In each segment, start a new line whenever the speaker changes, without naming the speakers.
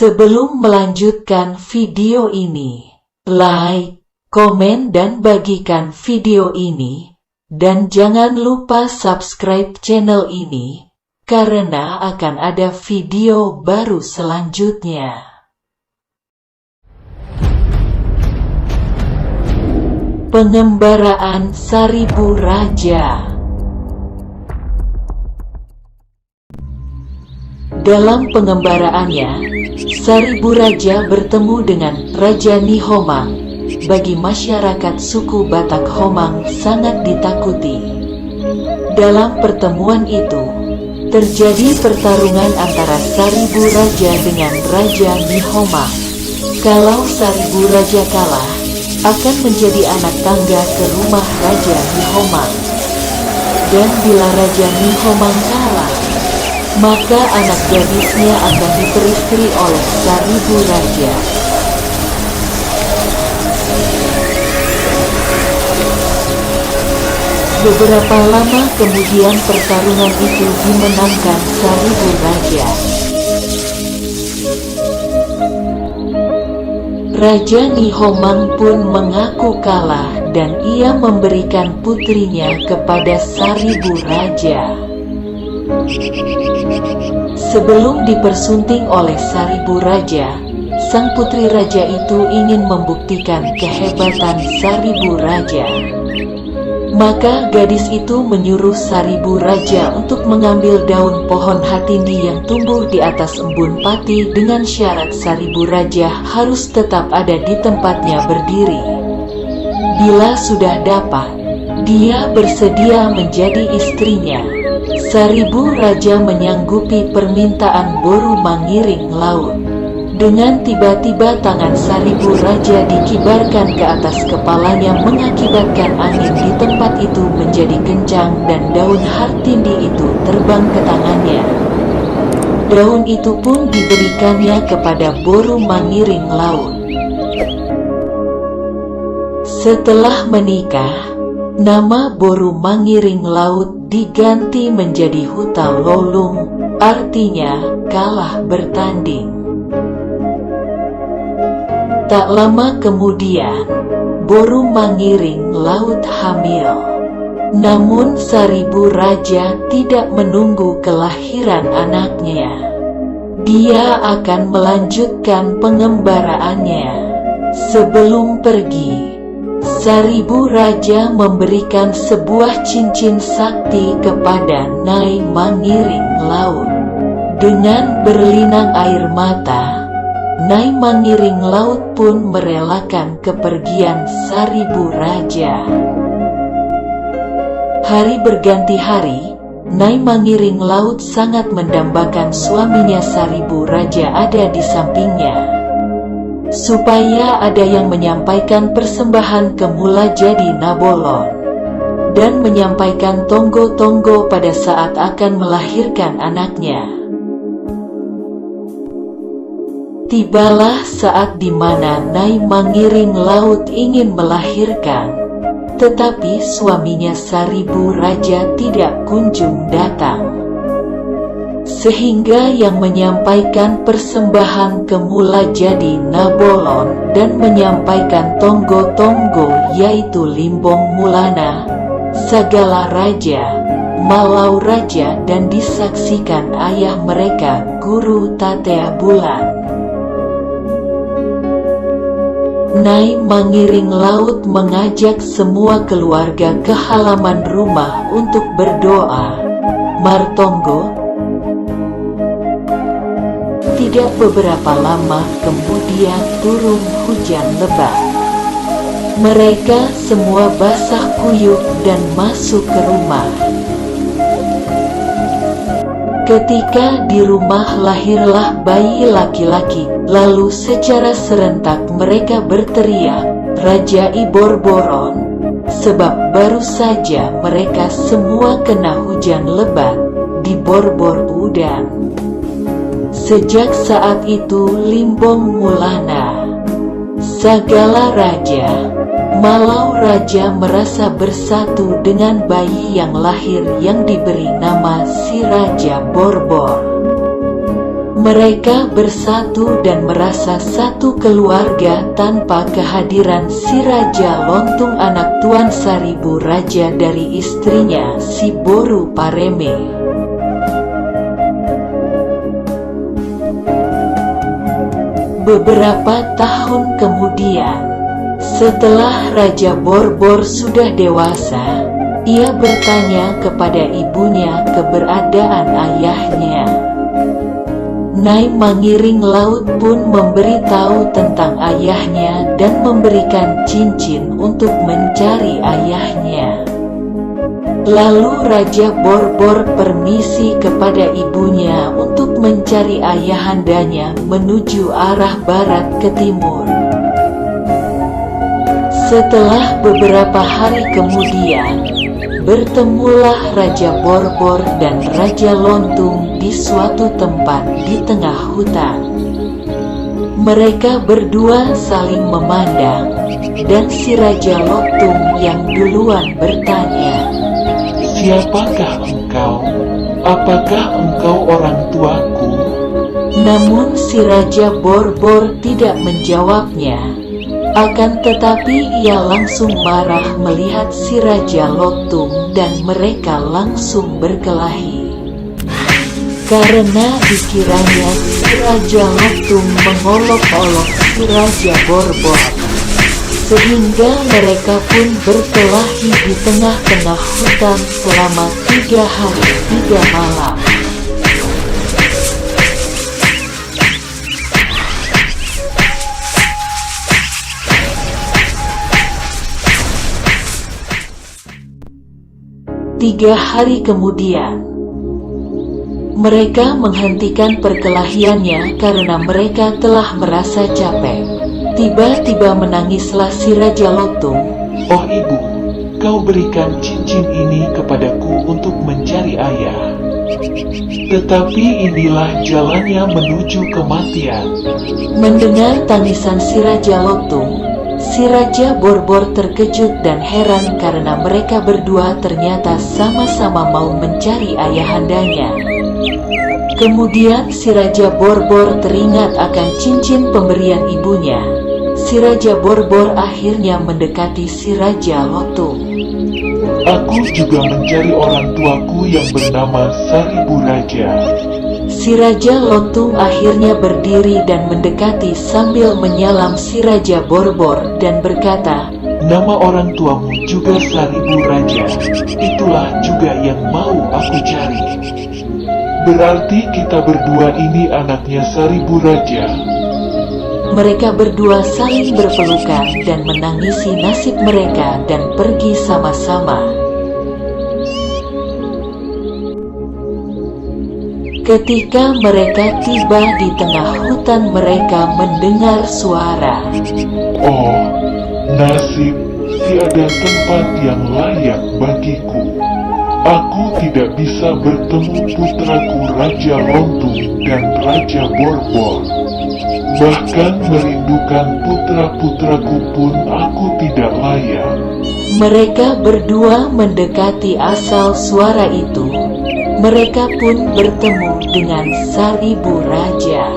Sebelum melanjutkan video ini, like, komen dan bagikan video ini, dan jangan lupa subscribe channel ini, karena akan ada video baru selanjutnya. Pengembaraan Saribu Raja. Dalam pengembaraannya, Saribu Raja bertemu dengan Raja Nihomang. Bagi masyarakat suku Batak Homang sangat ditakuti. Dalam pertemuan itu, terjadi pertarungan antara Saribu Raja dengan Raja Nihomang. Kalau Saribu Raja kalah, akan menjadi anak tangga ke rumah Raja Nihomang. Dan bila Raja Nihomang kalah, maka anak gadisnya akan diperistri oleh Saribu Raja. Beberapa lama kemudian pertarungan itu dimenangkan Saribu Raja. Raja Nihomang pun mengaku kalah dan ia memberikan putrinya kepada Saribu Raja. Sebelum dipersunting oleh Saribu Raja, sang putri raja itu ingin membuktikan kehebatan Saribu Raja. Maka gadis itu menyuruh Saribu Raja untuk mengambil daun pohon hatindi yang tumbuh di atas embun pati dengan syarat Saribu Raja harus tetap ada di tempatnya berdiri. Bila sudah dapat, dia bersedia menjadi istrinya. Saribu Raja menyanggupi permintaan Boru Mangiring Laut. Dengan tiba-tiba tangan Saribu Raja dikibarkan ke atas kepalanya mengakibatkan angin di tempat itu menjadi kencang dan daun hatindi itu terbang ke tangannya. Daun itu pun diberikannya kepada Boru Mangiring Laut. Setelah menikah, nama Boru Mangiring Laut diganti menjadi Huta Lolung, artinya kalah bertanding. Tak lama kemudian, Boru Mangiring Laut hamil. Namun Saribu Raja tidak menunggu kelahiran anaknya. Dia akan melanjutkan pengembaraannya. Sebelum pergi, Saribu Raja memberikan sebuah cincin sakti kepada Nyai Mangiring Laut. Dengan berlinang air mata, Nyai Mangiring Laut pun merelakan kepergian Saribu Raja. Hari berganti hari, Nyai Mangiring Laut sangat mendambakan suaminya Saribu Raja ada di sampingnya, supaya ada yang menyampaikan persembahan ke Mula Jadi Nabolon, dan menyampaikan tonggo-tonggo pada saat akan melahirkan anaknya. Tibalah saat di mana Nyai Mangiring Laut ingin melahirkan, tetapi suaminya Saribu Raja tidak kunjung datang. Sehingga yang menyampaikan persembahan ke Mula Jadi Nabolon dan menyampaikan tonggo-tonggo yaitu Limbong Mulana, Sagala Raja, Malau Raja, dan disaksikan ayah mereka, Guru Tatea Bulan. Nyai Mangiring Laut mengajak semua keluarga ke halaman rumah untuk berdoa. Martonggo. Tidak beberapa lama kemudian turun hujan lebat. Mereka semua basah kuyup dan masuk ke rumah. Ketika di rumah lahirlah bayi laki-laki, lalu secara serentak mereka berteriak, Raja Iborboron, sebab baru saja mereka semua kena hujan lebat di Borbor Udan. Sejak saat itu Limbong Mulana, Sagala Raja, Malau Raja merasa bersatu dengan bayi yang lahir yang diberi nama si Raja Borbor. Mereka bersatu dan merasa satu keluarga tanpa kehadiran si Raja Lontung, anak Tuan Saribu Raja dari istrinya si Boru Pareme. Beberapa tahun kemudian, setelah Raja Borbor sudah dewasa, ia bertanya kepada ibunya keberadaan ayahnya. Nyai Mangiring Laut pun memberitahu tentang ayahnya dan memberikan cincin untuk mencari ayahnya. Lalu Raja Borbor permisi kepada ibunya untuk mencari ayahandanya menuju arah barat ke timur. Setelah beberapa hari kemudian, bertemulah Raja Borbor dan Raja Lontung di suatu tempat di tengah hutan. Mereka berdua saling memandang, dan si Raja Lontung yang duluan bertanya,
"Siapakah engkau? Apakah engkau orang tuaku?"
Namun si Raja Borbor tidak menjawabnya. Akan tetapi ia langsung marah melihat si Raja Lontung dan mereka langsung berkelahi. Karena dikiranya si Raja Lontung mengolok-olok si Raja Borbor, sehingga mereka pun berkelahi di tengah-tengah hutan selama 3 hari 3 malam. Tiga hari kemudian, mereka menghentikan perkelahiannya karena mereka telah merasa capek. Tiba-tiba menangislah si Raja Lontung.
"Oh ibu, kau berikan cincin ini kepadaku untuk mencari ayah. Tetapi inilah jalannya menuju kematian."
Mendengar tangisan si Raja Lontung, si Raja Borbor terkejut dan heran karena mereka berdua ternyata sama-sama mau mencari ayahandanya. Kemudian si Raja Borbor teringat akan cincin pemberian ibunya. Si Raja Borbor akhirnya mendekati si Raja Lontung.
"Aku juga mencari orang tuaku yang bernama Saribu Raja."
Si Raja Lontung akhirnya berdiri dan mendekati sambil menyalam si Raja Borbor dan berkata,
"Nama orang tuamu juga Saribu Raja. Itulah juga yang mau aku cari. Berarti kita berdua ini anaknya Saribu Raja."
Mereka berdua saling berpelukan dan menangisi nasib mereka dan pergi sama-sama. Ketika mereka tiba di tengah hutan, mereka mendengar suara.
"Oh, nasib, tiada tempat yang layak bagiku. Aku tidak bisa bertemu putraku Raja Lontung dan Raja Borbor. Bahkan merindukan putra-putraku pun aku tidak layak."
Mereka berdua mendekati asal suara itu. Mereka pun bertemu dengan Saribu Raja.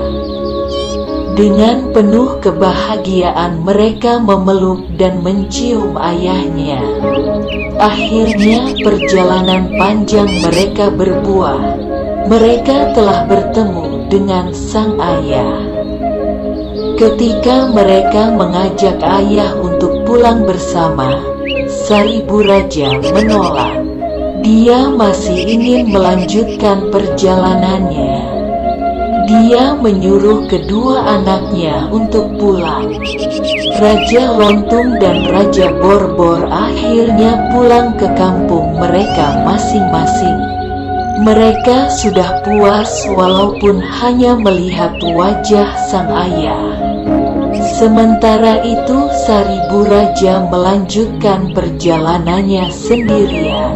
Dengan penuh kebahagiaan mereka memeluk dan mencium ayahnya. Akhirnya perjalanan panjang mereka berbuah. Mereka telah bertemu dengan sang ayah. Ketika mereka mengajak ayah untuk pulang bersama, Saribu Raja menolak. Dia masih ingin melanjutkan perjalanannya. Dia menyuruh kedua anaknya untuk pulang. Raja Lontung dan Raja Borbor akhirnya pulang ke kampung mereka masing-masing. Mereka sudah puas walaupun hanya melihat wajah sang ayah. Sementara itu Saribu Raja melanjutkan perjalanannya sendirian.